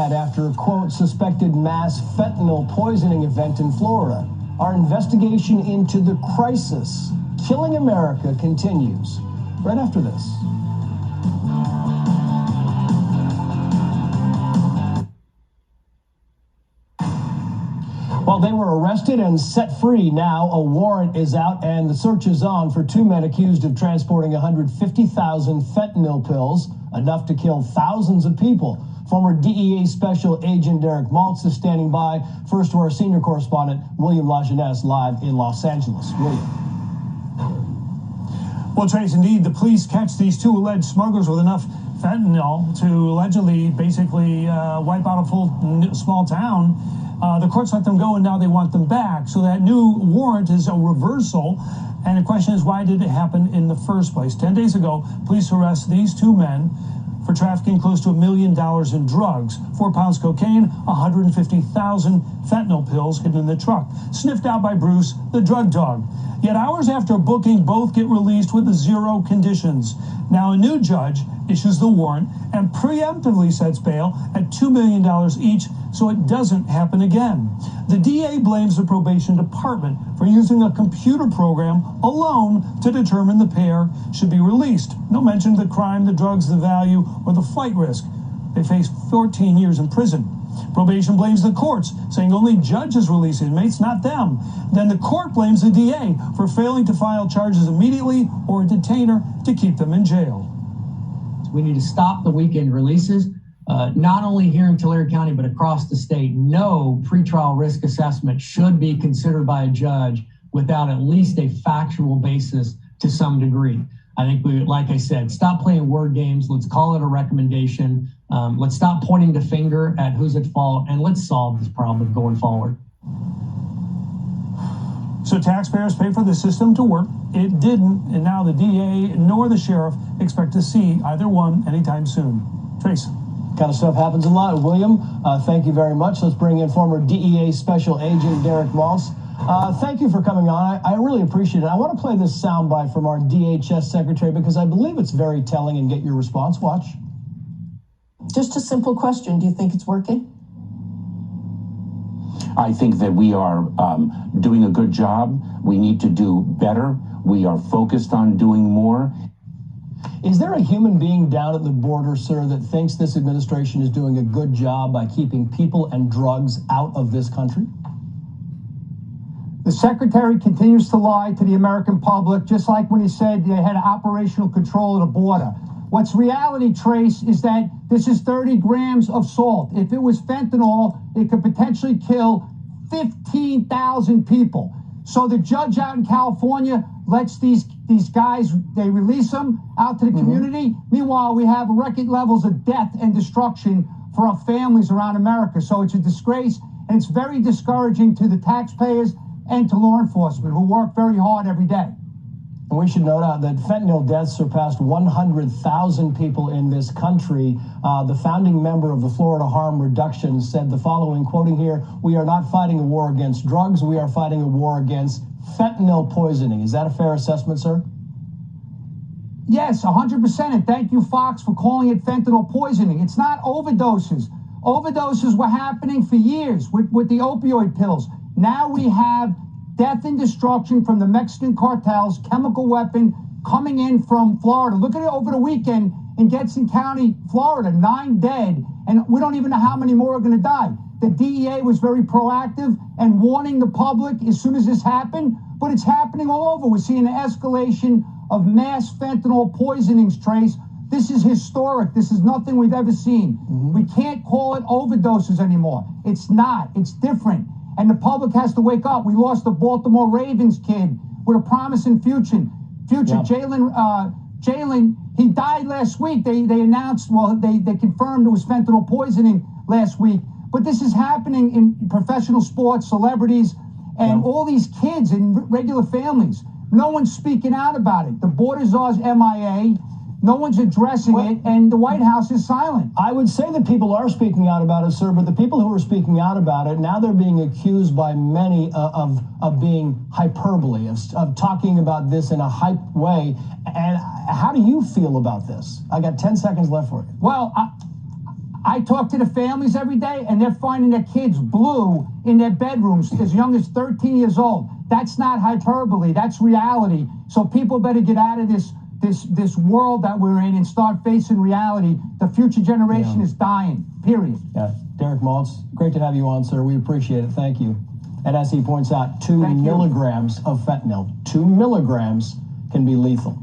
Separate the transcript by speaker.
Speaker 1: that after a, quote, suspected mass fentanyl poisoning event in Florida. Our investigation into the crisis killing America continues right after this. Well, they were arrested and set free. Now a warrant is out and the search is on for two men accused of transporting 150,000 fentanyl pills, enough to kill thousands of people. Former DEA Special Agent Derek Maltz is standing by. First to our senior correspondent, William Lajeunesse, live in Los Angeles. William.
Speaker 2: Well, Trace, indeed, the police catch these two alleged smugglers with enough fentanyl to allegedly basically wipe out a full small town. The courts let them go, and now they want them back. So that new warrant is a reversal. And the question is, why did it happen in the first place? 10 days ago, police arrest these two men for trafficking close to $1 million in drugs, 4 pounds cocaine, 150,000 fentanyl pills hidden in the truck, sniffed out by Bruce, the drug dog. Yet hours after booking, both get released with 0 conditions. Now a new judge issues the warrant and preemptively sets bail at $2 million each so it doesn't happen again. The DA blames the probation department for using a computer program alone to determine the pair should be released. No mention of the crime, the drugs, the value, or the flight risk. They face 14 years in prison. Probation blames the courts, saying only judges release inmates, not them. Then the court blames the DA for failing to file charges immediately or a detainer to keep them in jail.
Speaker 3: We need to stop the weekend releases, not only here in Tulare County, but across the state. No pretrial risk assessment should be considered by a judge without at least a factual basis to some degree. I think we, like I said, stop playing word games. Let's call it a recommendation. Let's stop pointing the finger at who's at fault, and let's solve this problem going forward.
Speaker 2: So taxpayers pay for the system to work. It didn't, and now the DA nor the sheriff expect to see either one anytime soon. Trace.
Speaker 1: Kind of stuff happens a lot. William, thank you very much. Let's bring in former DEA Special Agent Derek Maltz. Thank you for coming on. I really appreciate it. I want to play this soundbite from our DHS secretary because I believe it's very telling and get your response. Watch.
Speaker 4: Just a simple question. Do you think it's working?
Speaker 5: I think that we are doing a good job. We need to do better. We are focused on doing more.
Speaker 1: Is there a human being down at the border, sir, that thinks this administration is doing a good job by keeping people and drugs out of this country?
Speaker 6: The secretary continues to lie to the American public, just like when he said they had operational control of the border. What's reality, Trace, is that this is 30 grams of salt. If it was fentanyl, it could potentially kill 15,000 people. So the judge out in California lets these guys, they release them out to the community. Meanwhile, we have record levels of death and destruction for our families around America. So it's a disgrace, and it's very discouraging to the taxpayers and to law enforcement who work very hard every day.
Speaker 1: And we should note out that fentanyl deaths surpassed 100,000 people in this country. The founding member of the Florida Harm Reduction said the following, quoting here, "We are not fighting a war against drugs. We are fighting a war against fentanyl poisoning." Is that a fair assessment, sir?
Speaker 6: Yes, 100%. And thank you, Fox, for calling it fentanyl poisoning. It's not overdoses. Overdoses were happening for years with the opioid pills. Now we have death and destruction from the Mexican cartels, chemical weapon coming in from Florida. Look at it over the weekend in Gadsden County, Florida, 9 dead, and we don't even know how many more are going to die. The DEA was very proactive and warning the public as soon as this happened, but it's happening all over. We're seeing an escalation of mass fentanyl poisonings, Trace. This is historic. This is nothing we've ever seen. We can't call it overdoses anymore. It's not. It's different. And the public has to wake up. We lost the Baltimore Ravens kid with a promising future. Jalen, he died last week. They announced, well, they confirmed it was fentanyl poisoning last week. But this is happening in professional sports, celebrities, and all these kids in regular families. No one's speaking out about it. The border czar's MIA. No one's addressing it, and the White House is silent.
Speaker 1: I would say that people are speaking out about it, sir, but the people who are speaking out about it, now they're being accused by many of being hyperbole, of talking about this in a hype way. And how do you feel about this? I got 10 seconds left for you.
Speaker 6: Well, I talk to the families every day, and they're finding their kids blue in their bedrooms as young as 13 years old. That's not hyperbole. That's reality. So people better get out of this world that we're in and start facing reality. The future generation is dying, period.
Speaker 1: Yeah. Derek Maltz, great to have you on, sir. We appreciate it. Thank you. And as he points out, 2
Speaker 6: Thank you.
Speaker 1: milligrams of fentanyl, 2 milligrams can be lethal.